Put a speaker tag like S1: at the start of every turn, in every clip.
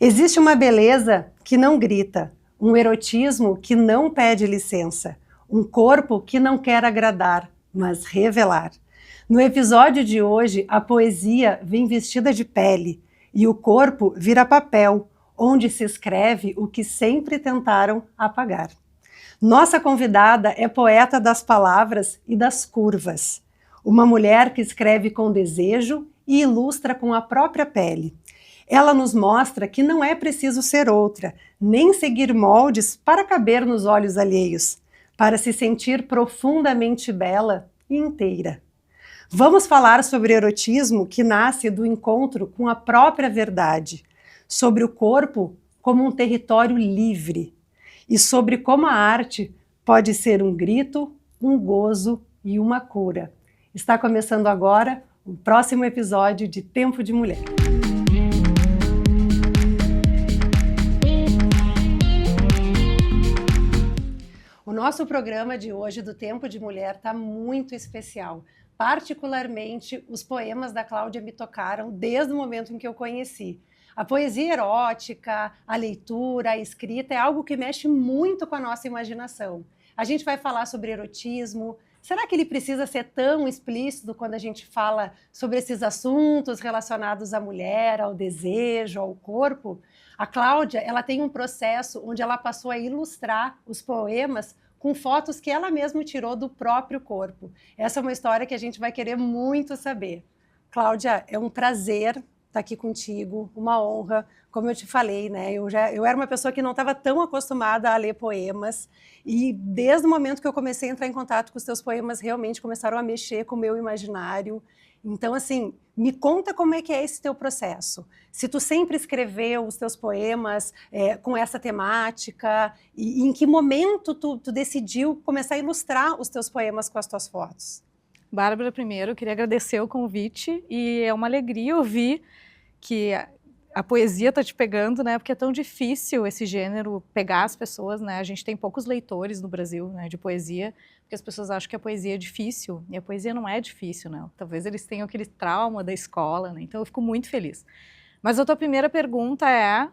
S1: Existe uma beleza que não grita, um erotismo que não pede licença, um corpo que não quer agradar, mas revelar. No episódio de hoje, a poesia vem vestida de pele e o corpo vira papel, onde se escreve o que sempre tentaram apagar. Nossa convidada é poeta das palavras e das curvas. Uma mulher que escreve com desejo e ilustra com a própria pele. Ela nos mostra que não é preciso ser outra, nem seguir moldes para caber nos olhos alheios, para se sentir profundamente bela e inteira. Vamos falar sobre erotismo que nasce do encontro com a própria verdade, sobre o corpo como um território livre e sobre como a arte pode ser um grito, um gozo e uma cura. Está começando agora o próximo episódio de Tempo de Mulher. O nosso programa de hoje do Tempo de Mulher está muito especial. Particularmente, os poemas da Cláudia me tocaram desde o momento em que eu conheci. A poesia erótica, a leitura, a escrita é algo que mexe muito com a nossa imaginação. A gente vai falar sobre erotismo. Será que ele precisa ser tão explícito quando a gente fala sobre esses assuntos relacionados à mulher, ao desejo, ao corpo? A Cláudia, ela tem um processo onde ela passou a ilustrar os poemas com fotos que ela mesma tirou do próprio corpo. Essa é uma história que a gente vai querer muito saber. Cláudia, é um prazer estar aqui contigo, uma honra. Como eu te falei, né? Eu era uma pessoa que não estava tão acostumada a ler poemas e desde o momento que eu comecei a entrar em contato com os teus poemas, realmente começaram a mexer com o meu imaginário. Então, assim, me conta como é que é esse teu processo. Se tu sempre escreveu os teus poemas com essa temática e em que momento tu decidiu começar a ilustrar os teus poemas com as tuas fotos?
S2: Bárbara, primeiro, eu queria agradecer o convite e é uma alegria ouvir que a poesia está te pegando, né? Porque é tão difícil esse gênero pegar as pessoas, né? A gente tem poucos leitores no Brasil, né, de poesia, porque as pessoas acham que a poesia é difícil e a poesia não é difícil, né? Talvez eles tenham aquele trauma da escola, né? Então eu fico muito feliz. Mas a tua primeira pergunta é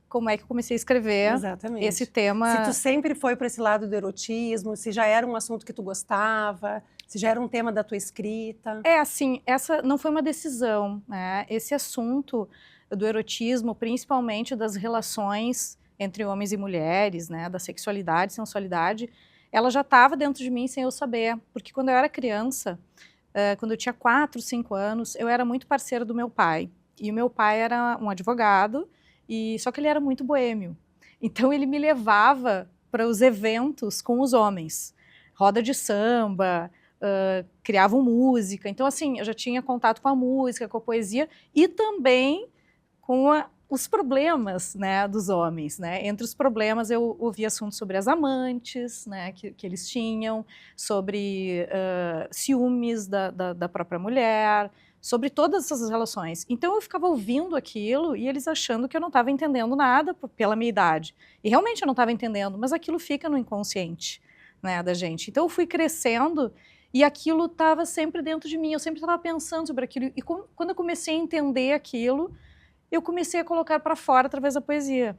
S2: como é que eu comecei a escrever esse tema?
S1: Se tu sempre foi para esse lado do erotismo, se já era um assunto que tu gostava, se já era um tema da tua escrita?
S2: É assim, essa não foi uma decisão, né? Esse assunto do erotismo, principalmente das relações entre homens e mulheres, né? Da sexualidade, sensualidade, ela já estava dentro de mim sem eu saber. Porque quando eu era criança, quando eu tinha 4, 5 anos, eu era muito parceira do meu pai. E o meu pai era um advogado, só que ele era muito boêmio. Então ele me levava para os eventos com os homens. Roda de samba, criavam música. Então, assim, eu já tinha contato com a música, com a poesia e também com os problemas, né, dos homens, né? Entre os problemas eu ouvi assuntos sobre as amantes, né, que eles tinham, sobre ciúmes da própria mulher, sobre todas essas relações. Então eu ficava ouvindo aquilo e eles achando que eu não estava entendendo nada pela minha idade. E realmente eu não estava entendendo, mas aquilo fica no inconsciente, né, da gente. Então eu fui crescendo e aquilo estava sempre dentro de mim, eu sempre estava pensando sobre aquilo. E quando eu comecei a entender aquilo, eu comecei a colocar para fora através da poesia.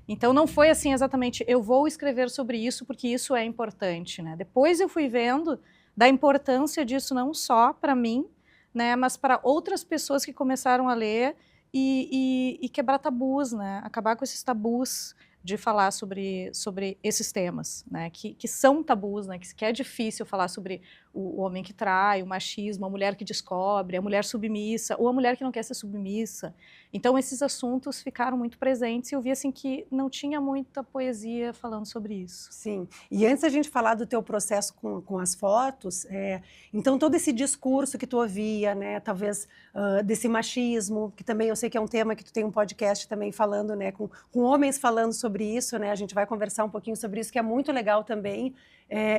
S2: Então não foi assim exatamente, eu vou escrever sobre isso porque isso é importante, né? Depois eu fui vendo da importância disso não só para mim, né, mas para outras pessoas que começaram a ler e quebrar tabus, né? Acabar com esses tabus de falar sobre esses temas, né, que são tabus, né, que é difícil falar sobre o homem que trai, o machismo, a mulher que descobre, a mulher submissa, ou a mulher que não quer ser submissa. Então esses assuntos ficaram muito presentes e eu vi assim que não tinha muita poesia falando sobre isso.
S1: Sim, e antes da gente falar do teu processo com as fotos, então todo esse discurso que tu ouvia, né, talvez desse machismo, que também eu sei que é um tema que tu tem um podcast também falando, né, com homens falando sobre isso, né, a gente vai conversar um pouquinho sobre isso, que é muito legal também.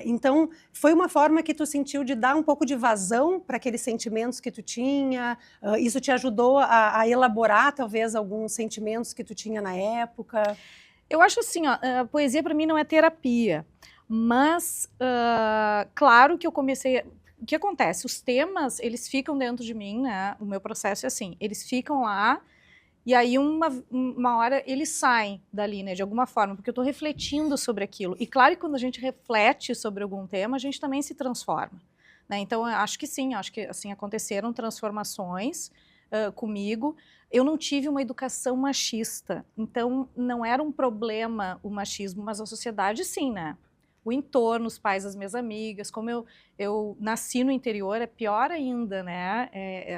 S1: Então, foi uma forma que tu sentiu de dar um pouco de vazão para aqueles sentimentos que tu tinha? Isso te ajudou a elaborar, talvez, alguns sentimentos que tu tinha na época?
S2: Eu acho assim, ó, a poesia para mim não é terapia, mas claro que eu comecei... O que acontece? Os temas, eles ficam dentro de mim, né? O meu processo é assim, eles ficam lá E aí, uma hora, eles saem dali, né, de alguma forma, porque eu estou refletindo sobre aquilo. E claro que quando a gente reflete sobre algum tema, a gente também se transforma, né? Então, eu acho que sim, acho que assim, aconteceram transformações comigo. Eu não tive uma educação machista, então não era um problema o machismo, mas a sociedade sim, né? O entorno, os pais das minhas amigas, como eu nasci no interior, é pior ainda, né?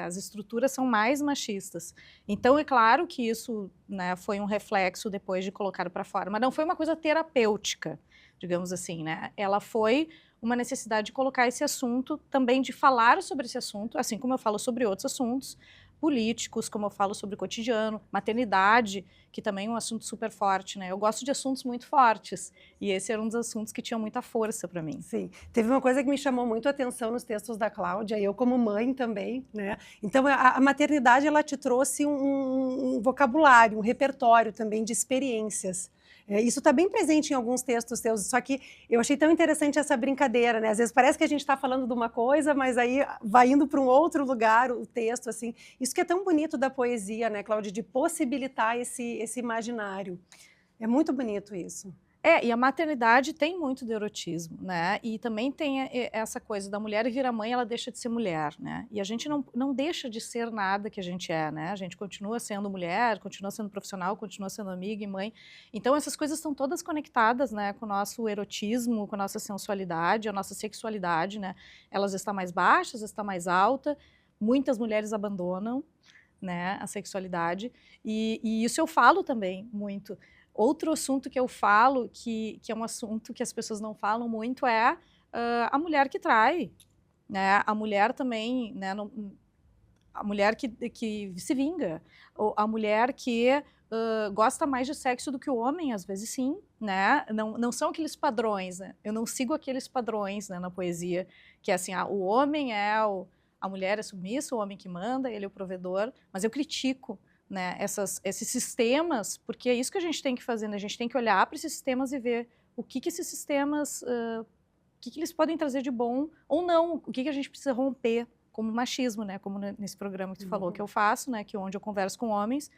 S2: As estruturas são mais machistas. Então, é claro que isso, né, foi um reflexo depois de colocar para fora, mas não foi uma coisa terapêutica, digamos assim, né? Ela foi uma necessidade de colocar esse assunto, também de falar sobre esse assunto, assim como eu falo sobre outros assuntos políticos, como eu falo sobre o cotidiano, maternidade, que também é um assunto super forte, né? Eu gosto de assuntos muito fortes, e esse era um dos assuntos que tinha muita força para mim.
S1: Sim. Teve uma coisa que me chamou muito a atenção nos textos da Cláudia, eu como mãe também, né? Então, a maternidade, ela te trouxe um vocabulário, um repertório também de experiências. Isso está bem presente em alguns textos seus, só que eu achei tão interessante essa brincadeira, né? Às vezes parece que a gente está falando de uma coisa, mas aí vai indo para um outro lugar o texto, assim. Isso que é tão bonito da poesia, né, Cláudia, de possibilitar esse imaginário. É muito bonito isso.
S2: E a maternidade tem muito de erotismo, né? E também tem essa coisa da mulher virar mãe, ela deixa de ser mulher, né? E a gente não deixa de ser nada que a gente é, né? A gente continua sendo mulher, continua sendo profissional, continua sendo amiga e mãe. Então essas coisas estão todas conectadas, né? Com o nosso erotismo, com a nossa sensualidade, a nossa sexualidade, né? Elas estão mais baixas, estão mais alta. Muitas mulheres abandonam, né? A sexualidade. E isso eu falo também muito. Outro assunto que eu falo, que é um assunto que as pessoas não falam muito, é a mulher que trai, né? A mulher também, né? A mulher que se vinga, ou a mulher que gosta mais de sexo do que o homem, às vezes sim, né? Não são aqueles padrões, né? Eu não sigo aqueles padrões, né, na poesia, que é assim, o homem a mulher é submissa, o homem que manda, ele é o provedor, mas eu critico, né, esses sistemas, porque é isso que a gente tem que fazer, né? A gente tem que olhar para esses sistemas e ver o que esses sistemas, o que eles podem trazer de bom ou não, o que a gente precisa romper, como machismo, né? Como nesse programa que tu falou que eu faço, né? Que onde eu converso com homens,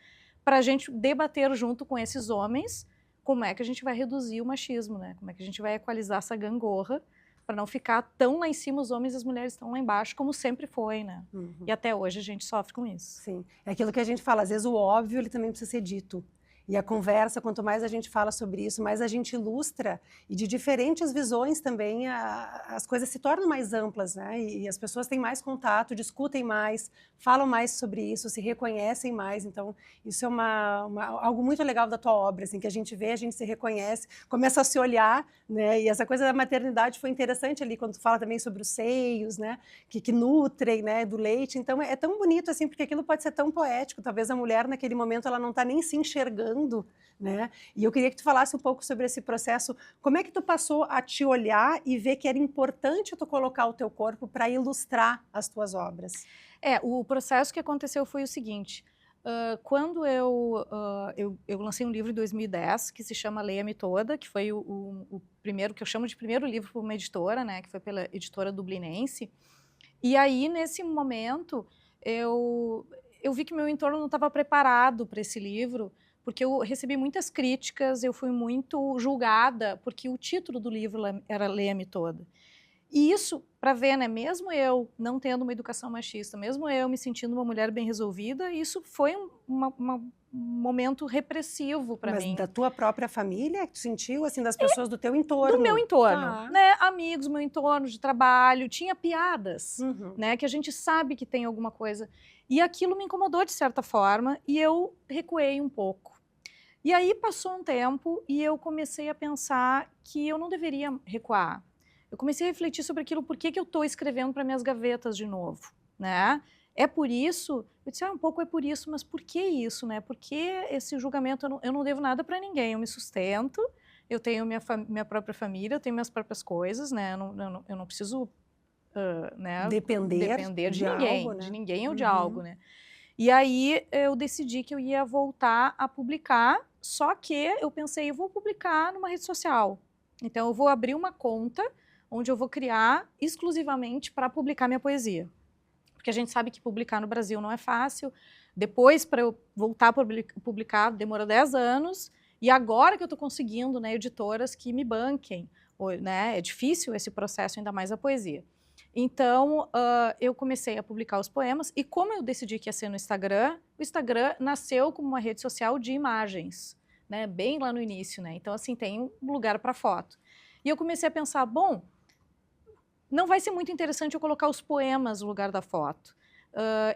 S2: para a gente debater junto com esses homens como é que a gente vai reduzir o machismo, né? Como é que a gente vai equalizar essa gangorra para não ficar tão lá em cima os homens e as mulheres estão lá embaixo, como sempre foi, né? E até hoje a gente sofre com isso.
S1: Sim, é aquilo que a gente fala, às vezes o óbvio ele também precisa ser dito. E a conversa, quanto mais a gente fala sobre isso, mais a gente ilustra, e de diferentes visões também, as coisas se tornam mais amplas, né? E as pessoas têm mais contato, discutem mais, falam mais sobre isso, se reconhecem mais. Então, isso é algo muito legal da tua obra, assim, que a gente vê, a gente se reconhece, começa a se olhar, né? E essa coisa da maternidade foi interessante ali, quando tu fala também sobre os seios, né? Que nutrem, né? Do leite. Então, é tão bonito, assim, porque aquilo pode ser tão poético. Talvez a mulher, naquele momento, ela não está nem se enxergando, né? E eu queria que tu falasse um pouco sobre esse processo. Como é que tu passou a te olhar e ver que era importante tu colocar o teu corpo para ilustrar as tuas obras?
S2: O processo que aconteceu foi o seguinte. Quando eu lancei um livro em 2010 que se chama Leia-me Toda, que foi o primeiro, que eu chamo de primeiro livro para uma editora, né? Que foi pela editora dublinense. E aí, nesse momento, eu vi que meu entorno não estava preparado para esse livro, porque eu recebi muitas críticas, eu fui muito julgada, porque o título do livro era Leia-me Toda. E isso, para ver, né, mesmo eu não tendo uma educação machista, mesmo eu me sentindo uma mulher bem resolvida, isso foi um momento repressivo para mim.
S1: Mas da tua própria família, que tu sentiu, assim, das pessoas do teu entorno?
S2: Do meu entorno, né, amigos, meu entorno de trabalho, tinha piadas, né, que a gente sabe que tem alguma coisa. E aquilo me incomodou de certa forma, e eu recuei um pouco. E aí passou um tempo e eu comecei a pensar que eu não deveria recuar. Eu comecei a refletir sobre aquilo, por que eu estou escrevendo para minhas gavetas de novo, né? É por isso, eu disse, um pouco é por isso, mas por que isso, né? Por que esse julgamento? Eu não devo nada para ninguém, eu me sustento, eu tenho minha própria família, eu tenho minhas próprias coisas, né? Eu não preciso né, depender de ninguém, algo, né? De ninguém ou de algo, né? E aí eu decidi que eu ia voltar a publicar, só que eu pensei, eu vou publicar numa rede social. Então eu vou abrir uma conta onde eu vou criar exclusivamente para publicar minha poesia. Porque a gente sabe que publicar no Brasil não é fácil, Depois, para eu voltar a publicar, demorou 10 anos, e agora que eu estou conseguindo, né, editoras que me banquem, né, é difícil esse processo, ainda mais a poesia. Então, eu comecei a publicar os poemas, e como eu decidi que ia ser no Instagram, o Instagram nasceu como uma rede social de imagens, né, bem lá no início, né, então assim, tem um lugar para foto. E eu comecei a pensar, bom, não vai ser muito interessante eu colocar os poemas no lugar da foto.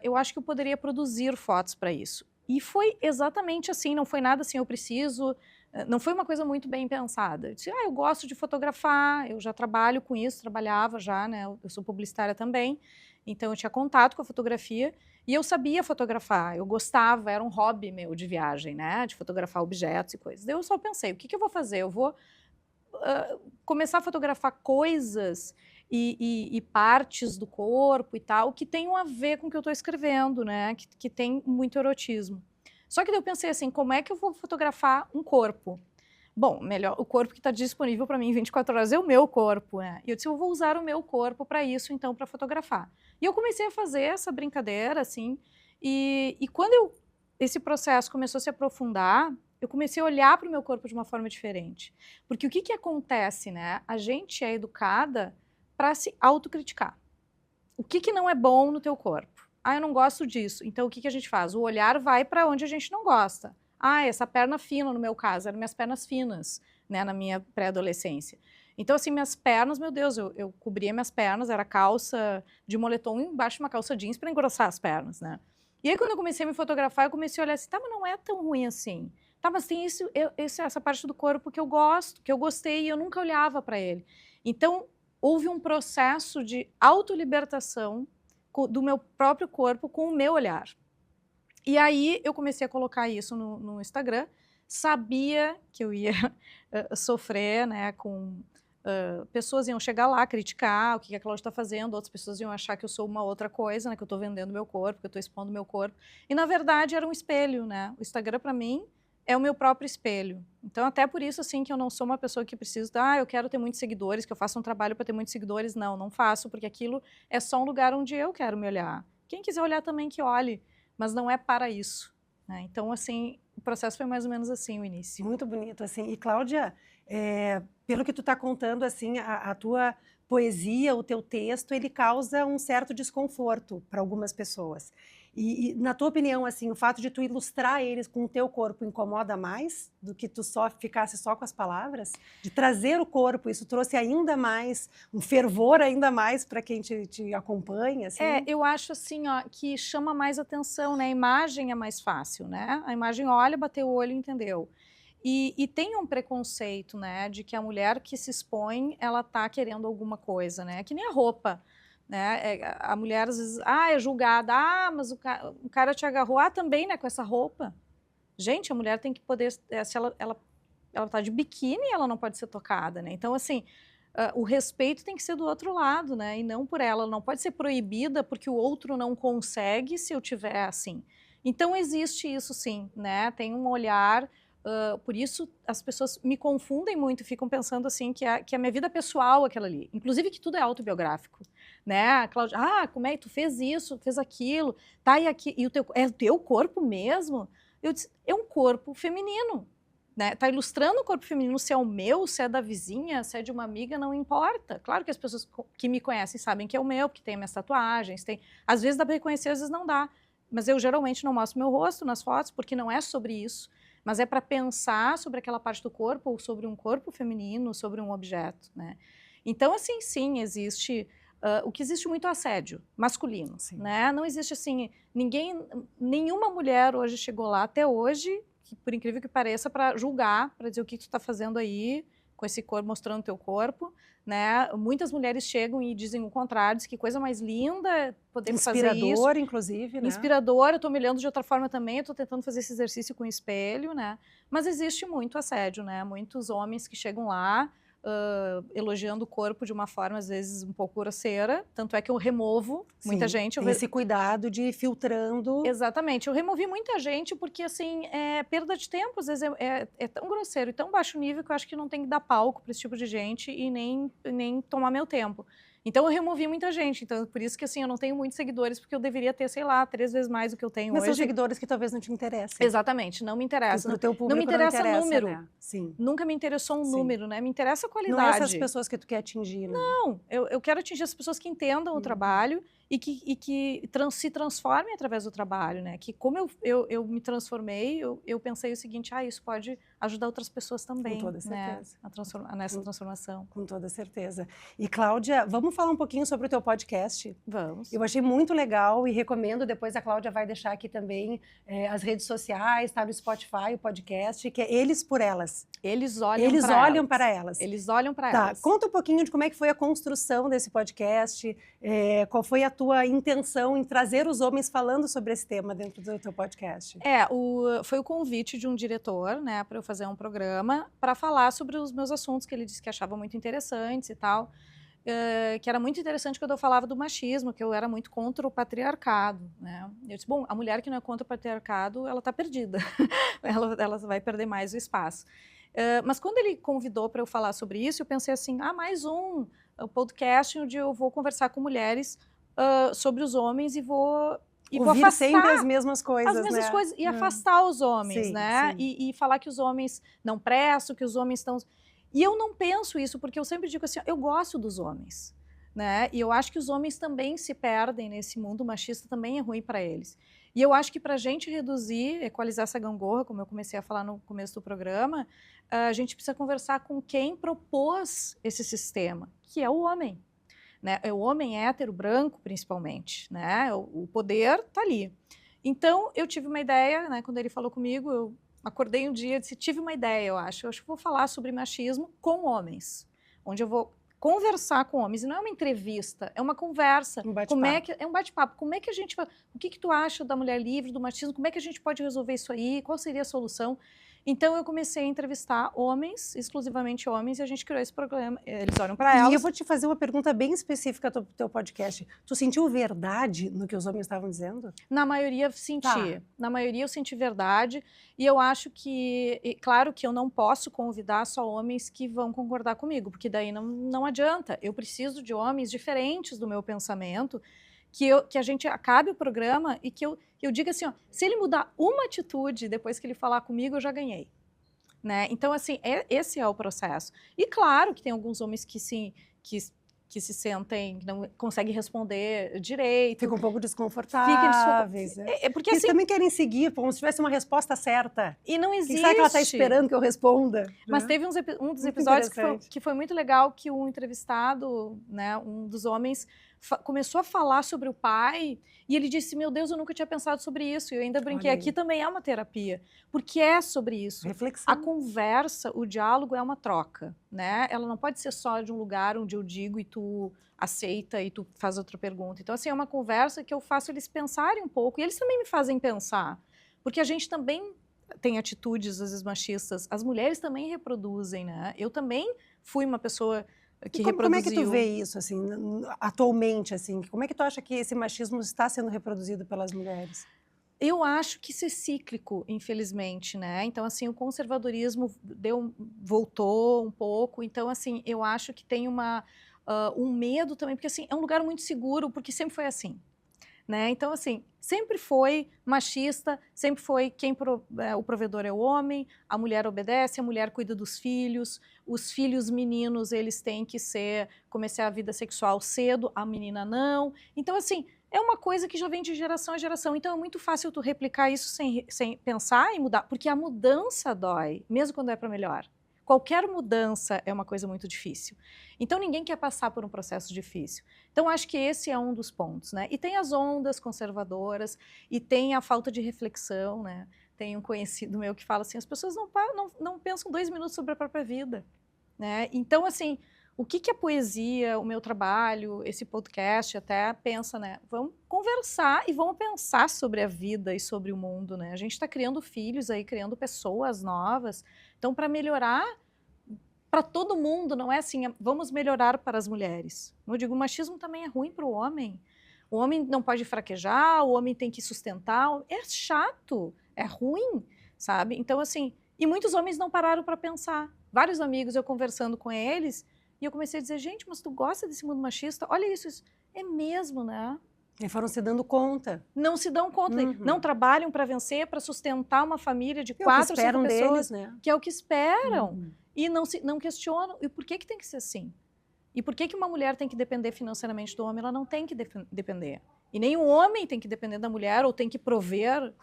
S2: Eu acho que eu poderia produzir fotos para isso. E foi exatamente assim, não foi nada assim, eu preciso, não foi uma coisa muito bem pensada. Eu disse, eu gosto de fotografar, eu já trabalho com isso, trabalhava já, né, eu sou publicitária também, então eu tinha contato com a fotografia e eu sabia fotografar, eu gostava, era um hobby meu de viagem, né, de fotografar objetos e coisas. Daí eu só pensei, o que eu vou fazer? Eu vou começar a fotografar coisas e partes do corpo e tal, que tenham a ver com o que eu estou escrevendo, né? Que tem muito erotismo. Só que daí eu pensei assim, como é que eu vou fotografar um corpo? Bom, melhor, o corpo que está disponível para mim em 24 horas é o meu corpo, né? E eu disse, eu vou usar o meu corpo para isso, então, para fotografar. E eu comecei a fazer essa brincadeira, assim, e quando esse processo começou a se aprofundar, eu comecei a olhar para o meu corpo de uma forma diferente. Porque o que acontece, né? A gente é educada para se autocriticar. O que não é bom no teu corpo? Eu não gosto disso. Então, o que a gente faz? O olhar vai para onde a gente não gosta. Essa perna fina, no meu caso, eram minhas pernas finas, né, na minha pré-adolescência. Então, assim, minhas pernas, meu Deus, eu cobria minhas pernas, era calça de moletom embaixo de uma calça jeans para engrossar as pernas, né? E aí, quando eu comecei a me fotografar, eu comecei a olhar assim, mas não é tão ruim assim. Mas tem essa parte do corpo que eu gosto, que eu gostei e eu nunca olhava para ele. Então, houve um processo de autolibertação do meu próprio corpo com o meu olhar. E aí eu comecei a colocar isso no Instagram, sabia que eu ia sofrer, né, com pessoas iam chegar lá, criticar o que a Cláudia está fazendo, outras pessoas iam achar que eu sou uma outra coisa, né, que eu estou vendendo meu corpo, que eu estou expondo meu corpo. E na verdade era um espelho, né? O Instagram para mim é o meu próprio espelho. Então até por isso assim que eu não sou uma pessoa que precisa, eu quero ter muitos seguidores, que eu faço um trabalho para ter muitos seguidores. Não faço, porque aquilo é só um lugar onde eu quero me olhar. Quem quiser olhar também que olhe, mas não é para isso, né? Então assim, o processo foi mais ou menos assim o início.
S1: Muito bonito, assim. E Cláudia, pelo que tu está contando, assim, a tua poesia, o teu texto, ele causa um certo desconforto para algumas pessoas. E, na tua opinião, assim, o fato de tu ilustrar eles com o teu corpo incomoda mais do que tu só ficasse só com as palavras? De trazer o corpo, isso trouxe ainda mais, um fervor ainda mais para quem te acompanha, assim?
S2: Eu acho assim, que chama mais atenção, né? A imagem é mais fácil, né? A imagem olha, bateu o olho e entendeu. E tem um preconceito, né, de que a mulher que se expõe, ela tá querendo alguma coisa, né? Que nem a roupa, né? A mulher às vezes, é julgada, mas o cara te agarrou, também, né, com essa roupa. Gente, a mulher tem que poder, se ela tá de biquíni, ela não pode ser tocada, né? Então, assim, o respeito tem que ser do outro lado, né? E não por ela. Ela não pode ser proibida porque o outro não consegue se eu tiver assim. Então, existe isso sim, né? Tem um olhar. Por isso, as pessoas me confundem muito, ficam pensando assim que a minha vida pessoal é aquela ali. Inclusive que tudo é autobiográfico, né? Cláudia, como é que tu fez isso, fez aquilo, tá, e aqui, e é o teu corpo mesmo? Eu disse, é um corpo feminino, né? Tá ilustrando o corpo feminino, se é o meu, se é da vizinha, se é de uma amiga, não importa. Claro que as pessoas que me conhecem sabem que é o meu, porque tem minhas tatuagens, às vezes dá para reconhecer, às vezes não dá. Mas eu geralmente não mostro meu rosto nas fotos, porque não é sobre isso. Mas é para pensar sobre aquela parte do corpo, ou sobre um corpo feminino, sobre um objeto, né? Então, assim, sim, existe... o que existe muito é assédio masculino, né? Não existe, assim, nenhuma mulher hoje chegou lá, até hoje, que, por incrível que pareça, para julgar, para dizer o que tu está fazendo aí, com esse corpo, mostrando teu corpo, né? Muitas mulheres chegam e dizem o contrário, diz que coisa mais linda poder fazer isso.
S1: Inspirador, inclusive, né?
S2: Inspirador, eu estou me olhando de outra forma também, eu estou tentando fazer esse exercício com o espelho, né? Mas existe muito assédio, né? Muitos homens que chegam lá elogiando o corpo de uma forma, às vezes, um pouco grosseira, tanto é que eu removo muita gente.
S1: Tem esse cuidado de ir filtrando.
S2: Exatamente, eu removi muita gente porque, assim, é perda de tempo, às vezes é tão grosseiro e tão baixo nível que eu acho que não tem que dar palco para esse tipo de gente e nem tomar meu tempo. Então eu removi muita gente, então por isso que assim eu não tenho muitos seguidores, porque eu deveria ter, sei lá, 3 vezes mais do que eu tenho
S1: Mas
S2: hoje.
S1: são seguidores que talvez não te interessem.
S2: Exatamente, não me interessa.
S1: Pro teu público
S2: não me interessa número.
S1: Né? Sim.
S2: Nunca me interessou um
S1: Sim.
S2: número, né? Me interessa a qualidade.
S1: Não é essas pessoas que tu quer atingir, né?
S2: Não, eu quero atingir as pessoas que entendam o trabalho e que se transformem através do trabalho, né? Que como eu me transformei, eu pensei o seguinte, isso pode ajudar outras pessoas também,
S1: com toda certeza.
S2: Né? Nessa transformação.
S1: Com toda certeza. E Cláudia, vamos falar um pouquinho sobre o teu podcast?
S2: Vamos.
S1: Eu achei muito legal e recomendo, depois a Cláudia vai deixar aqui também as redes sociais, tá no Spotify, o podcast, que é Eles por Elas.
S2: Eles olham
S1: para elas.
S2: Eles olham para elas.
S1: Conta um pouquinho de como é que foi a construção desse podcast, qual foi a tua intenção em trazer os homens falando sobre esse tema dentro do teu podcast?
S2: Foi o convite de um diretor, né, para eu fazer um programa para falar sobre os meus assuntos que ele disse que achava muito interessantes e tal. Que era muito interessante quando eu falava do machismo, que eu era muito contra o patriarcado, né? Eu disse, bom, a mulher que não é contra o patriarcado, ela está perdida, ela vai perder mais o espaço. Mas quando ele convidou para eu falar sobre isso, eu pensei assim, mais um podcast onde eu vou conversar com mulheres sobre os homens e vou afastar
S1: sempre as mesmas coisas,
S2: e afastar os homens,
S1: sim,
S2: né?
S1: Sim.
S2: E falar que os homens não prestam, que os homens estão... E eu não penso isso, porque eu sempre digo assim, eu gosto dos homens, né? E eu acho que os homens também se perdem nesse mundo machista, também é ruim para eles. E eu acho que para a gente reduzir, equalizar essa gangorra, como eu comecei a falar no começo do programa, a gente precisa conversar com quem propôs esse sistema, que é o homem. Né? É o homem hétero, branco, principalmente. Né? O poder está ali. Então, eu tive uma ideia, né, quando ele falou comigo, eu acordei um dia e disse, tive uma ideia, eu acho que vou falar sobre machismo com homens, onde eu vou conversar com homens, e não é uma entrevista, é uma conversa. É um bate-papo. Como é que a gente vai... O que tu acha da mulher livre, do machismo? Como é que a gente pode resolver isso aí? Qual seria a solução? Então, eu comecei a entrevistar homens, exclusivamente homens, e a gente criou esse programa. Eles olham para elas.
S1: E eu vou te fazer uma pergunta bem específica do teu podcast. Tu sentiu verdade no que os homens estavam dizendo?
S2: Na maioria, senti. Na maioria, eu senti verdade. E eu acho que... Claro que eu não posso convidar só homens que vão concordar comigo, porque daí não adianta. Eu preciso de homens diferentes do meu pensamento, que a gente acabe o programa e que eu diga assim, se ele mudar uma atitude depois que ele falar comigo, eu já ganhei. Né? Então, assim, esse é o processo. E claro que tem alguns homens que se sentem, que não conseguem responder direito.
S1: Ficam um pouco desconfortáveis.
S2: Porque
S1: eles
S2: assim,
S1: também querem seguir, como se tivesse uma resposta certa.
S2: E não existe.
S1: Quem sabe que ela está esperando que eu responda?
S2: Mas teve um dos episódios que foi muito legal, que um entrevistado, né, um dos homens, começou a falar sobre o pai e ele disse, meu Deus, eu nunca tinha pensado sobre isso. E eu ainda brinquei, aqui também é uma terapia, porque é sobre isso.
S1: Reflexão.
S2: A conversa, o diálogo é uma troca, né? Ela não pode ser só de um lugar onde eu digo e tu aceita e tu faz outra pergunta. Então, assim, é uma conversa que eu faço eles pensarem um pouco e eles também me fazem pensar, porque a gente também tem atitudes, às vezes, machistas. As mulheres também reproduzem, né? Eu também fui uma pessoa que reproduziu.
S1: Como é que tu vê isso, assim, atualmente, assim? Como é que tu acha que esse machismo está sendo reproduzido pelas mulheres?
S2: Eu acho que isso é cíclico, infelizmente, né? Então, assim, o conservadorismo voltou um pouco. Então, assim, eu acho que tem um medo também, porque, assim, é um lugar muito seguro, porque sempre foi assim. Né? Então, assim, sempre foi machista, sempre foi o provedor é o homem, a mulher obedece, a mulher cuida dos filhos, os filhos meninos, eles têm que começar a vida sexual cedo, a menina não. Então, assim, é uma coisa que já vem de geração a geração. Então, é muito fácil tu replicar isso sem pensar em mudar, porque a mudança dói, mesmo quando é para melhor. Qualquer mudança é uma coisa muito difícil. Então, ninguém quer passar por um processo difícil. Então, acho que esse é um dos pontos, né? E tem as ondas conservadoras, e tem a falta de reflexão, né? Tem um conhecido meu que fala assim, as pessoas não pensam 2 minutos sobre a própria vida, né? Então, assim, o que a poesia, o meu trabalho, esse podcast até pensa, né? Vamos conversar e vamos pensar sobre a vida e sobre o mundo, né? A gente está criando filhos aí, criando pessoas novas. Então, para melhorar para todo mundo, não é assim, vamos melhorar para as mulheres. Eu digo, o machismo também é ruim para o homem. O homem não pode fraquejar, o homem tem que sustentar. É chato, é ruim, sabe? Então, assim, e muitos homens não pararam para pensar. Vários amigos, eu conversando com eles, E eu comecei a dizer, gente, mas tu gosta desse mundo machista? Olha isso. É mesmo, né?
S1: E foram se dando conta.
S2: Não se dão conta, não trabalham para vencer, para sustentar uma família de 4 ou 5 pessoas,
S1: deles, né?
S2: que é o que esperam, e não questionam. E por que tem que ser assim? E por que uma mulher tem que depender financeiramente do homem? Ela não tem que depender. E nem o homem tem que depender da mulher ou tem que prover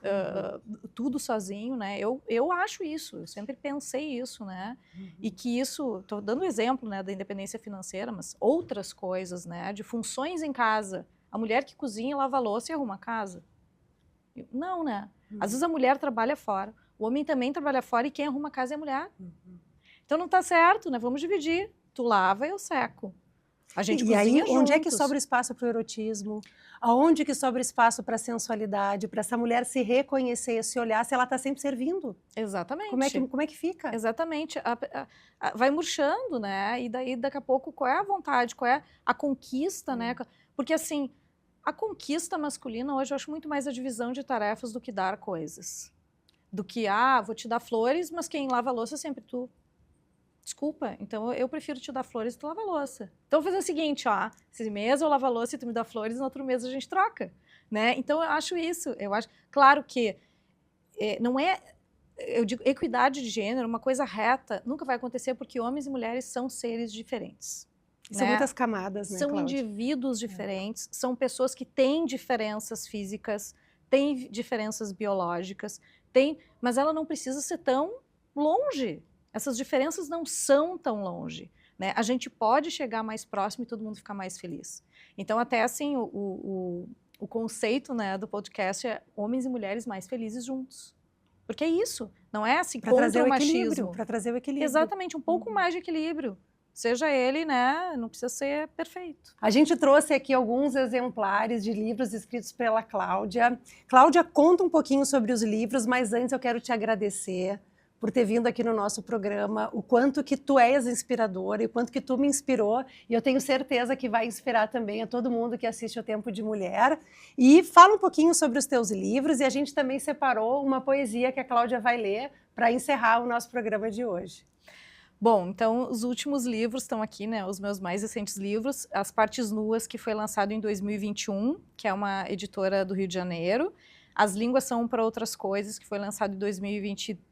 S2: tudo sozinho, né? Eu acho isso, eu sempre pensei isso, né? E que isso, estou dando exemplo, né, da independência financeira, mas outras coisas, né, de funções em casa. A mulher que cozinha, lava a louça e arruma a casa. Não, né? Às vezes a mulher trabalha fora, o homem também trabalha fora e quem arruma a casa é a mulher. Então não está certo, né? Vamos dividir. Tu lava e eu seco. A gente
S1: e aí,
S2: juntos.
S1: onde é que sobra espaço para o erotismo? Aonde que sobra espaço para a sensualidade, para essa mulher se reconhecer, se olhar, se ela está sempre servindo?
S2: Exatamente.
S1: Como é que fica?
S2: Exatamente. Vai murchando, né? E daí, daqui a pouco, qual é a vontade, qual é a conquista, né? Porque, assim, a conquista masculina hoje eu acho muito mais a divisão de tarefas do que dar coisas. Do que, vou te dar flores, mas quem lava a louça é sempre tu. Desculpa, então eu prefiro te dar flores e tu lava a louça. Então vou fazer o seguinte, esse mês eu lavo a louça e tu me dá flores, no outro mês a gente troca, né? Então eu acho isso, claro que não é, eu digo, equidade de gênero, uma coisa reta, nunca vai acontecer porque homens e mulheres são seres diferentes.
S1: São muitas camadas, né,
S2: São
S1: Cláudia?
S2: indivíduos diferentes, são pessoas que têm diferenças físicas, têm diferenças biológicas, mas ela não precisa ser tão longe. Essas diferenças não são tão longe, né? A gente pode chegar mais próximo e todo mundo ficar mais feliz. Então, até assim, o conceito, né, do podcast é homens e mulheres mais felizes juntos. Porque é isso, não é assim, contra o machismo.
S1: Para trazer o equilíbrio.
S2: Exatamente, um pouco mais de equilíbrio. Seja ele, né, não precisa ser perfeito.
S1: A gente trouxe aqui alguns exemplares de livros escritos pela Cláudia. Cláudia, conta um pouquinho sobre os livros, mas antes eu quero te agradecer por ter vindo aqui no nosso programa, o quanto que tu és inspiradora e o quanto que tu me inspirou, e eu tenho certeza que vai inspirar também a todo mundo que assiste o Tempo de Mulher. E fala um pouquinho sobre os teus livros, e a gente também separou uma poesia que a Cláudia vai ler para encerrar o nosso programa de hoje.
S2: Bom, então os últimos livros estão aqui, né, os meus mais recentes livros, As Partes Nuas, que foi lançado em 2021, que é uma editora do Rio de Janeiro, As Línguas São para Outras Coisas, que foi lançado em 2023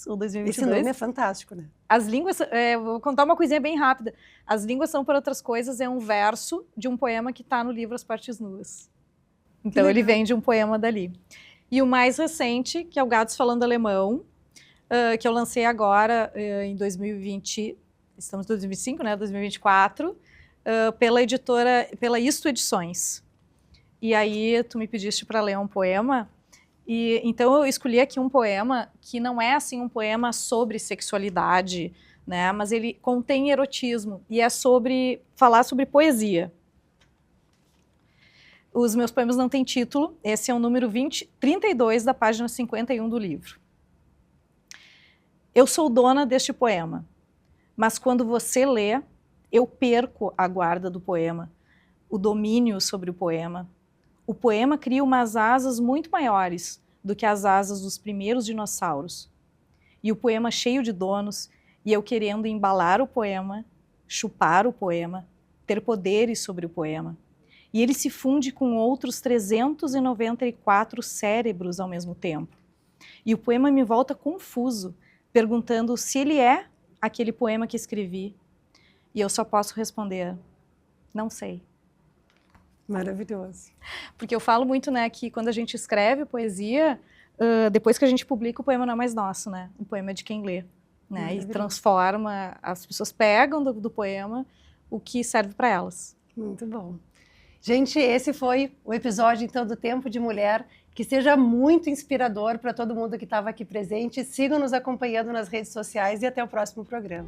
S2: ou 2022.
S1: Esse nome é fantástico, né?
S2: As línguas, vou contar uma coisinha bem rápida. As Línguas São para Outras Coisas é um verso de um poema que está no livro As Partes Nuas. Então ele vem de um poema dali. E o mais recente, que é o Gatos Falando Alemão, que eu lancei agora em 2020, estamos em 2025, né? 2024, pela editora, pela Isto Edições. E aí tu me pediste para ler um poema. E então eu escolhi aqui um poema que não é assim um poema sobre sexualidade, né? Mas ele contém erotismo e é sobre falar sobre poesia. Os meus poemas não têm título. Esse é o número 32 da página 51 do livro. Eu sou dona deste poema, mas quando você lê, eu perco a guarda do poema, o domínio sobre o poema. O poema cria umas asas muito maiores do que as asas dos primeiros dinossauros. E o poema cheio de donos, e eu querendo embalar o poema, chupar o poema, ter poderes sobre o poema. E ele se funde com outros 394 cérebros ao mesmo tempo. E o poema me volta confuso, perguntando se ele é aquele poema que escrevi. E eu só posso responder, não sei.
S1: Maravilhoso.
S2: Porque eu falo muito, né, que quando a gente escreve poesia, depois que a gente publica, o poema não é mais nosso, né? O poema é de quem lê, né? E transforma, as pessoas pegam do poema o que serve para elas.
S1: Muito bom. Gente, esse foi o episódio, então, do Tempo de Mulher. Que seja muito inspirador para todo mundo que estava aqui presente. Sigam nos acompanhando nas redes sociais e até o próximo programa.